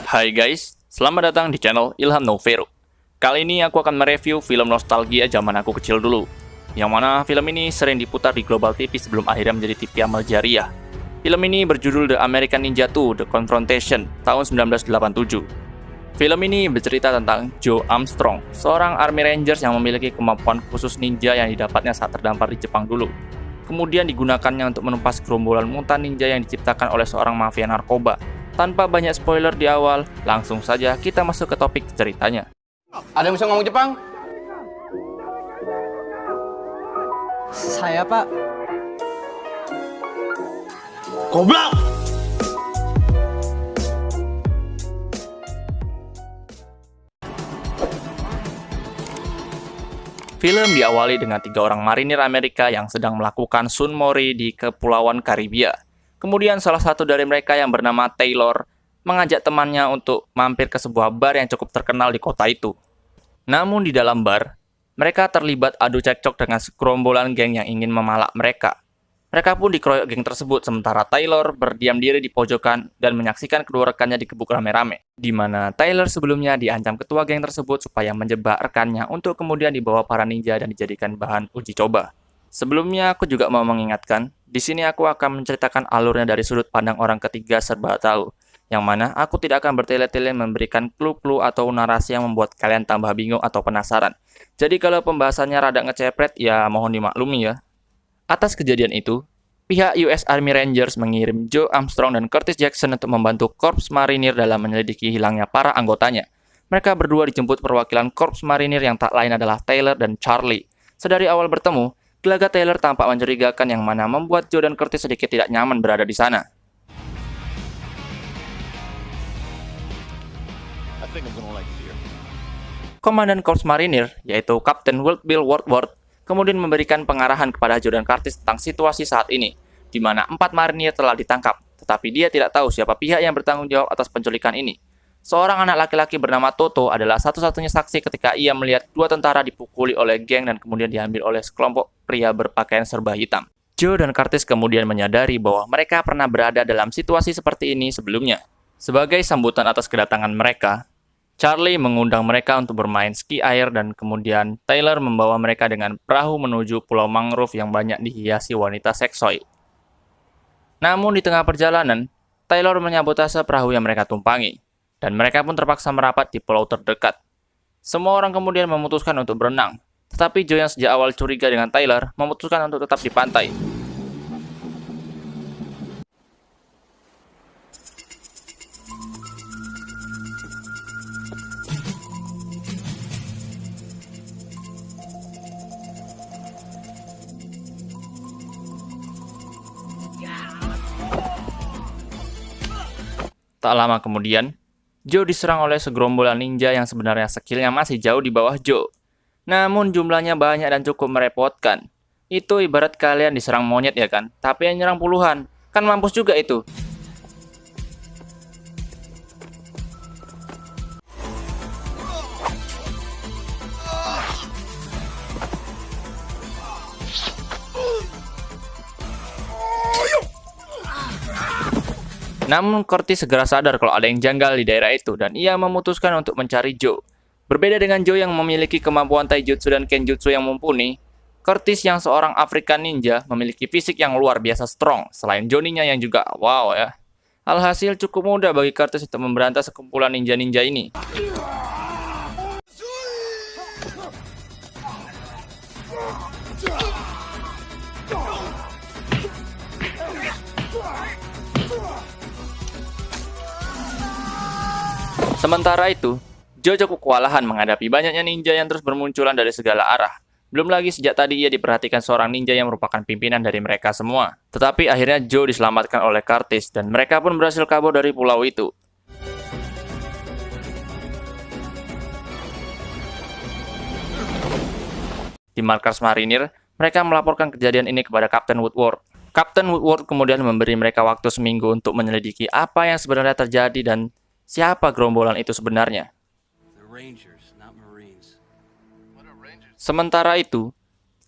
Hai guys, selamat datang di channel Ilham Novero. Kali ini aku akan mereview film nostalgia zaman aku kecil dulu, yang mana film ini sering diputar di Global TV sebelum akhirnya menjadi TV amal jariah. Film ini berjudul The American Ninja 2: The Confrontation tahun 1987. Film ini bercerita tentang Joe Armstrong, seorang Army Rangers yang memiliki kemampuan khusus ninja yang didapatnya saat terdampar di Jepang dulu. Kemudian digunakannya untuk menumpas gerombolan mutan ninja yang diciptakan oleh seorang mafia narkoba. Tanpa banyak spoiler di awal, langsung saja kita masuk ke topik ceritanya. Ada yang bisa ngomong Jepang? Saya, Pak. Goblok! Film diawali dengan 3 orang marinir Amerika yang sedang melakukan sunmori di Kepulauan Karibia. Kemudian salah satu dari mereka yang bernama Taylor mengajak temannya untuk mampir ke sebuah bar yang cukup terkenal di kota itu. Namun di dalam bar, mereka terlibat adu cekcok dengan segerombolan geng yang ingin memalak mereka. Mereka pun dikeroyok geng tersebut, sementara Taylor berdiam diri di pojokan dan menyaksikan kedua rekannya dikebuk rame-rame. Di mana Taylor sebelumnya diancam ketua geng tersebut supaya menjebak rekannya untuk kemudian dibawa para ninja dan dijadikan bahan uji coba. Sebelumnya aku juga mau mengingatkan, di sini aku akan menceritakan alurnya dari sudut pandang orang ketiga serba tahu, yang mana aku tidak akan bertele-tele memberikan clue-clue atau narasi yang membuat kalian tambah bingung atau penasaran. Jadi kalau pembahasannya rada ngecepret, ya mohon dimaklumi ya. Atas kejadian itu, pihak US Army Rangers mengirim Joe Armstrong dan Curtis Jackson untuk membantu Korps Marinir dalam menyelidiki hilangnya para anggotanya. Mereka berdua dijemput perwakilan Korps Marinir yang tak lain adalah Taylor dan Charlie. Sedari awal bertemu, gelagat Taylor tampak mencurigakan yang mana membuat Joe dan Curtis sedikit tidak nyaman berada di sana. Komandan Korps Marinir, yaitu Kapten Wild Bill Woodward, kemudian memberikan pengarahan kepada Joe dan Curtis tentang situasi saat ini, di mana 4 marinir telah ditangkap, tetapi dia tidak tahu siapa pihak yang bertanggung jawab atas penculikan ini. Seorang anak laki-laki bernama Toto adalah satu-satunya saksi ketika ia melihat 2 tentara dipukuli oleh geng dan kemudian diambil oleh sekelompok pria berpakaian serba hitam. Joe dan Curtis kemudian menyadari bahwa mereka pernah berada dalam situasi seperti ini sebelumnya. Sebagai sambutan atas kedatangan mereka, Charlie mengundang mereka untuk bermain ski air dan kemudian Taylor membawa mereka dengan perahu menuju pulau mangrove yang banyak dihiasi wanita seksoi. Namun di tengah perjalanan, Taylor menyabotase perahu yang mereka tumpangi, dan mereka pun terpaksa merapat di pulau terdekat. Semua orang kemudian memutuskan untuk berenang, tetapi Joe yang sejak awal curiga dengan Taylor memutuskan untuk tetap di pantai. Tak lama kemudian, Joe diserang oleh segerombolan ninja yang sebenarnya skillnya masih jauh di bawah Joe. Namun jumlahnya banyak dan cukup merepotkan. Itu ibarat kalian diserang monyet ya kan, tapi yang nyerang puluhan. Kan mampus juga itu. Namun Curtis segera sadar kalau ada yang janggal di daerah itu dan ia memutuskan untuk mencari Joe. Berbeda dengan Joe yang memiliki kemampuan taijutsu dan kenjutsu yang mumpuni, Curtis yang seorang African ninja memiliki fisik yang luar biasa strong, selain Johnny-nya yang juga wow ya. Alhasil cukup mudah bagi Curtis untuk memberantas sekumpulan ninja-ninja ini. Sementara itu, Joe cukup kewalahan menghadapi banyaknya ninja yang terus bermunculan dari segala arah. Belum lagi sejak tadi ia diperhatikan seorang ninja yang merupakan pimpinan dari mereka semua. Tetapi akhirnya Joe diselamatkan oleh Curtis dan mereka pun berhasil kabur dari pulau itu. Di markas marinir, mereka melaporkan kejadian ini kepada Kapten Woodward. Kapten Woodward kemudian memberi mereka waktu seminggu untuk menyelidiki apa yang sebenarnya terjadi dan siapa gerombolan itu sebenarnya. Sementara itu,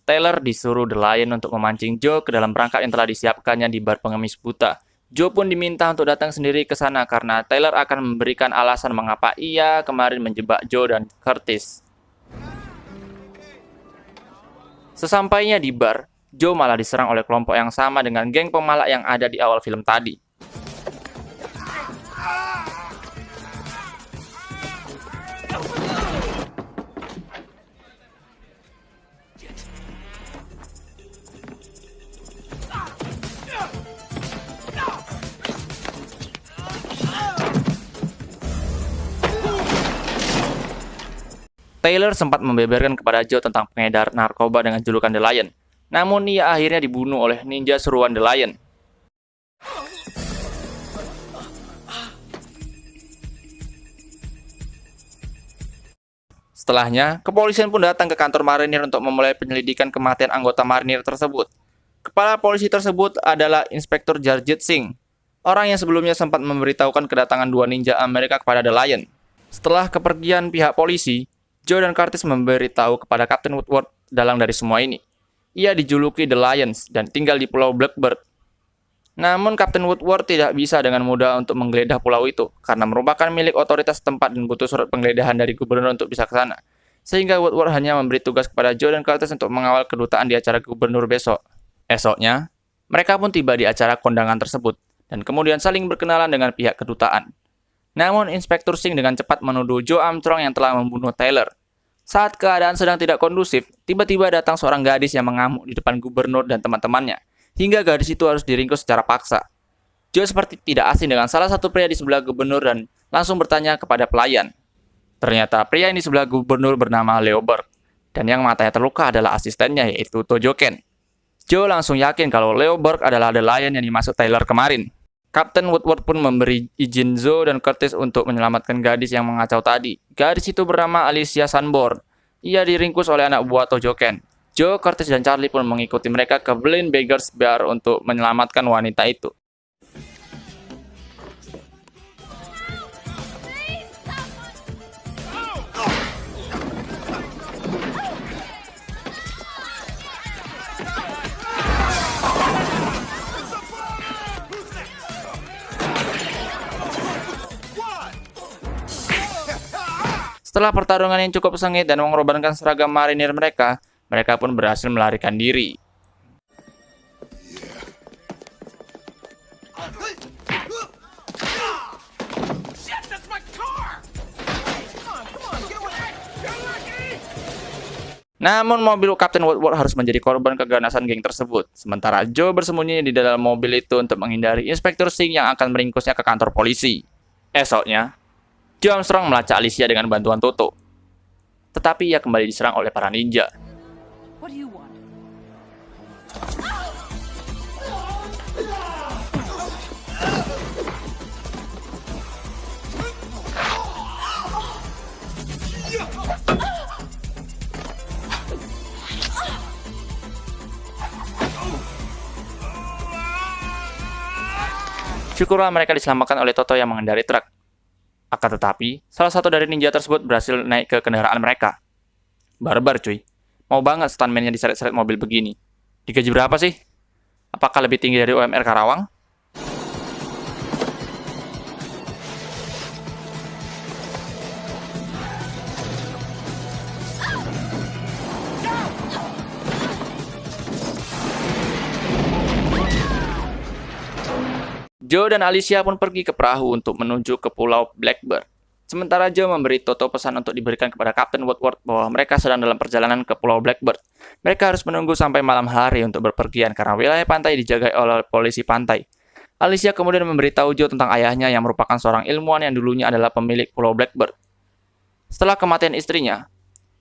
Taylor disuruh The Lion untuk memancing Joe ke dalam perangkap yang telah disiapkannya di bar pengemis buta. Joe pun diminta untuk datang sendiri ke sana karena Taylor akan memberikan alasan mengapa ia kemarin menjebak Joe dan Curtis. Sesampainya di bar, Joe malah diserang oleh kelompok yang sama dengan geng pemalak yang ada di awal film tadi. Taylor sempat membeberkan kepada Joe tentang pengedar narkoba dengan julukan The Lion. Namun ia akhirnya dibunuh oleh ninja seruan The Lion. Setelahnya, kepolisian pun datang ke kantor marinir untuk memulai penyelidikan kematian anggota marinir tersebut. Kepala polisi tersebut adalah Inspektur Jarjit Singh, orang yang sebelumnya sempat memberitahukan kedatangan dua ninja Amerika kepada The Lion. Setelah kepergian pihak polisi, Joe dan Curtis memberitahu kepada Kapten Woodward dalang dari semua ini. Ia dijuluki The Lions dan tinggal di Pulau Blackbird. Namun Kapten Woodward tidak bisa dengan mudah untuk menggeledah pulau itu karena merupakan milik otoritas setempat dan butuh surat penggeledahan dari gubernur untuk bisa ke sana. Sehingga Woodward hanya memberi tugas kepada Joe dan Curtis untuk mengawal kedutaan di acara gubernur besok. Esoknya, mereka pun tiba di acara kondangan tersebut dan kemudian saling berkenalan dengan pihak kedutaan. Namun Inspektur Singh dengan cepat menuduh Joe Armstrong yang telah membunuh Taylor. Saat keadaan sedang tidak kondusif, tiba-tiba datang seorang gadis yang mengamuk di depan gubernur dan teman-temannya, hingga gadis itu harus diringkus secara paksa. Joe seperti tidak asing dengan salah satu pria di sebelah gubernur dan langsung bertanya kepada pelayan. Ternyata pria yang di sebelah gubernur bernama Leo Burke, dan yang matanya terluka adalah asistennya yaitu Tojo Ken. Joe langsung yakin kalau Leo Burke adalah The Lion yang dimaksud Taylor kemarin. Kapten Woodward pun memberi izin Joe dan Curtis untuk menyelamatkan gadis yang mengacau tadi. Gadis itu bernama Alicia Sanborn. Ia diringkus oleh anak buah Tojo Ken. Joe, Curtis, dan Charlie pun mengikuti mereka ke Blind Beggars Bar untuk menyelamatkan wanita itu. Setelah pertarungan yang cukup sengit dan mengorbankan seragam marinir mereka, mereka pun berhasil melarikan diri. Namun mobil Kapten Woodward harus menjadi korban keganasan geng tersebut. Sementara Joe bersembunyi di dalam mobil itu untuk menghindari Inspektur Singh yang akan meringkusnya ke kantor polisi. Esoknya, Joe Armstrong melacak Alicia dengan bantuan Toto. Tetapi ia kembali diserang oleh para ninja. What do you want? Syukurlah mereka diselamatkan oleh Toto yang mengendari truk. Akan tetapi, salah satu dari ninja tersebut berhasil naik ke kendaraan mereka. Barbar cuy, mau banget stuntman-nya diseret-seret mobil begini. Digaji berapa sih? Apakah lebih tinggi dari UMR Karawang? Joe dan Alicia pun pergi ke perahu untuk menuju ke Pulau Blackbird. Sementara Joe memberi Toto pesan untuk diberikan kepada Kapten Woodward bahwa mereka sedang dalam perjalanan ke Pulau Blackbird. Mereka harus menunggu sampai malam hari untuk berpergian karena wilayah pantai dijaga oleh polisi pantai. Alicia kemudian memberitahu Joe tentang ayahnya yang merupakan seorang ilmuwan yang dulunya adalah pemilik Pulau Blackbird. Setelah kematian istrinya,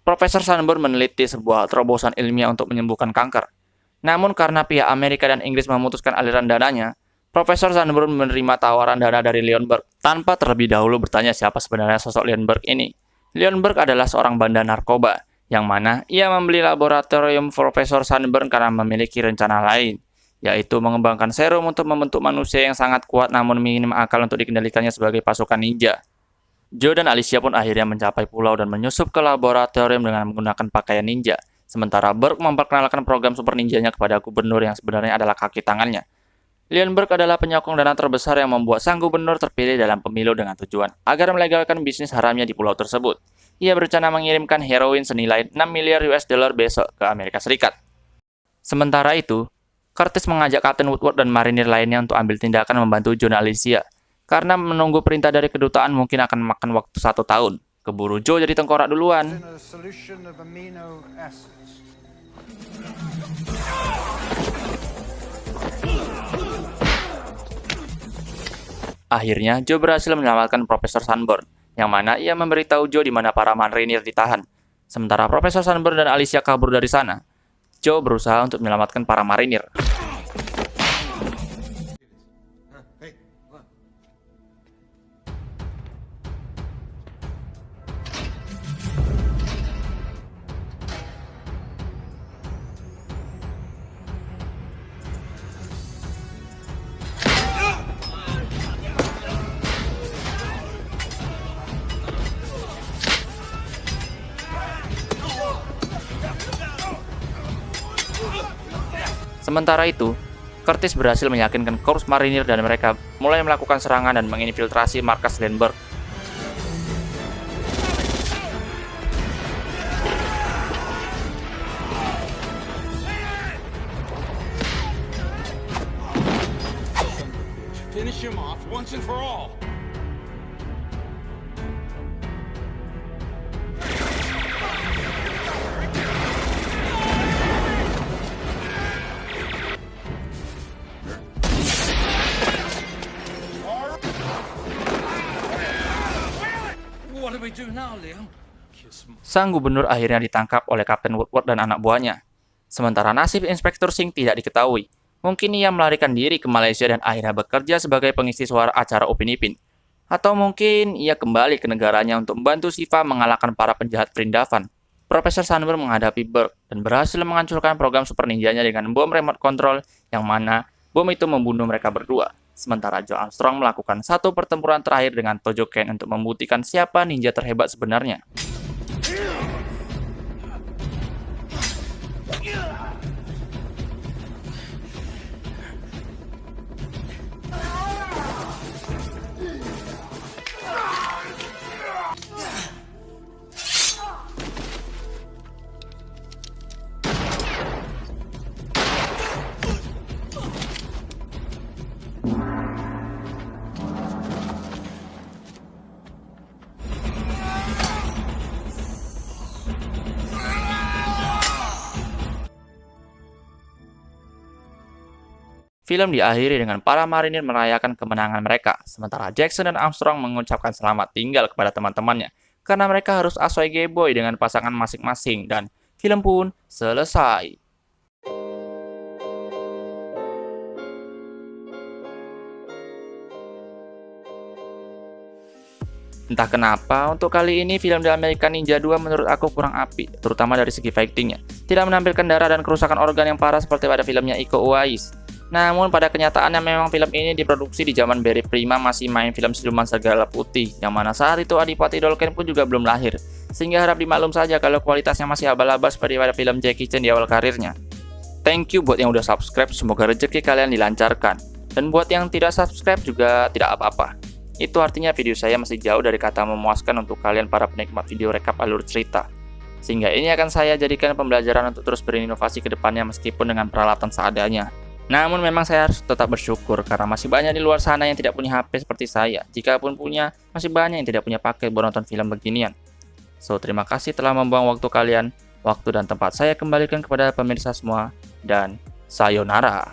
Profesor Sanborn meneliti sebuah terobosan ilmiah untuk menyembuhkan kanker. Namun karena pihak Amerika dan Inggris memutuskan aliran dananya, Profesor Sanborn menerima tawaran dana dari Leon Burke tanpa terlebih dahulu bertanya siapa sebenarnya sosok Leon Burke ini. Leon Burke adalah seorang bandar narkoba, yang mana ia membeli laboratorium Profesor Sanborn karena memiliki rencana lain, yaitu mengembangkan serum untuk membentuk manusia yang sangat kuat namun minim akal untuk dikendalikannya sebagai pasukan ninja. Joe dan Alicia pun akhirnya mencapai pulau dan menyusup ke laboratorium dengan menggunakan pakaian ninja, sementara Burke memperkenalkan program super ninjanya kepada gubernur yang sebenarnya adalah kaki tangannya. Lienberg adalah penyokong dana terbesar yang membuat sang gubernur terpilih dalam pemilu dengan tujuan agar melegalkan bisnis haramnya di pulau tersebut. Ia berencana mengirimkan heroin senilai 6 miliar US dollar besok ke Amerika Serikat. Sementara itu, Curtis mengajak Kapten Woodward dan marinir lainnya untuk ambil tindakan membantu Joe dan Alicia, karena menunggu perintah dari kedutaan mungkin akan memakan waktu 1 tahun. Keburu Joe jadi tengkorak duluan. Akhirnya, Joe berhasil menyelamatkan Profesor Sunburn, yang mana ia memberitahu Joe di mana para marinir ditahan. Sementara Profesor Sunburn dan Alicia kabur dari sana, Joe berusaha untuk menyelamatkan para marinir. Sementara itu, Curtis berhasil meyakinkan korps marinir dan mereka mulai melakukan serangan dan menginfiltrasi markas Lienberg. Finish him off once and for all. What do we do now, Liam? Sang gubernur akhirnya ditangkap oleh Kapten Woodward dan anak buahnya. Sementara nasib Inspektur Singh tidak diketahui. Mungkin ia melarikan diri ke Malaysia dan akhirnya bekerja sebagai pengisi suara acara Upin Ipin. Atau mungkin ia kembali ke negaranya untuk membantu Shiva mengalahkan para penjahat Vrindavan. Profesor Sunburn menghadapi Burke dan berhasil menghancurkan program super ninjanya dengan bom remote control yang mana bom itu membunuh mereka berdua. Sementara Joe Armstrong melakukan satu pertempuran terakhir dengan Tojo Ken untuk membuktikan siapa ninja terhebat sebenarnya. Film diakhiri dengan para marinir merayakan kemenangan mereka, sementara Jackson dan Armstrong mengucapkan selamat tinggal kepada teman-temannya, karena mereka harus asoy gayboy dengan pasangan masing-masing, dan film pun selesai. Entah kenapa, untuk kali ini film The American Ninja 2 menurut aku kurang apik, terutama dari segi fightingnya. Tidak menampilkan darah dan kerusakan organ yang parah seperti pada filmnya Iko Uwais. Namun pada kenyataannya memang film ini diproduksi di zaman Barry Prima masih main film siluman serigala putih, yang mana saat itu Adipati Dolken pun juga belum lahir, sehingga harap dimaklum saja kalau kualitasnya masih abal-abal seperti pada film Jackie Chan di awal karirnya. Thank you buat yang udah subscribe, semoga rezeki kalian dilancarkan. Dan buat yang tidak subscribe juga tidak apa-apa. Itu artinya video saya masih jauh dari kata memuaskan untuk kalian para penikmat video rekap alur cerita. Sehingga ini akan saya jadikan pembelajaran untuk terus berinovasi ke depannya meskipun dengan peralatan seadanya. Namun memang saya harus tetap bersyukur karena masih banyak di luar sana yang tidak punya HP seperti saya. Jikapun punya, masih banyak yang tidak punya paket buat nonton film beginian. So, terima kasih telah membuang waktu kalian. Waktu dan tempat saya kembalikan kepada pemirsa semua. Dan sayonara.